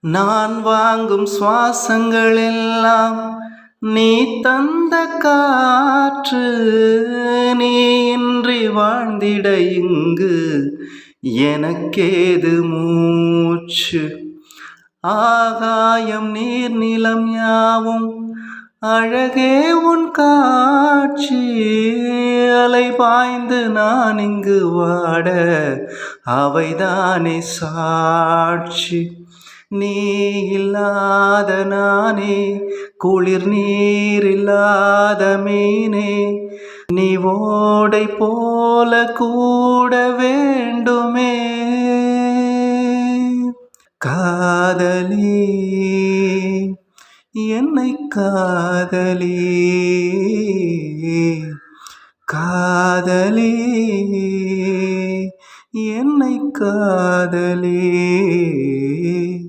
நான் வாங்கும் சுவாசங்கள் எல்லாம் நீ தந்த காற்று. நீ இன்றி வாழ்ந்திட இங்கு எனக்கேது மூச்சு. ஆகாயம் நீர் நிலம் யாவும் அழகே உன் காட்சி. அலை பாய்ந்து நான் இங்கு வாட அவைதானே சாட்சி. நீ இல்லாத நானே குளிர் நீர் இல்லாத மீனே. நீ ஓடை போல கூட வேண்டுமே. காதலி என்னை காதலி, காதலி என்னை காதலி.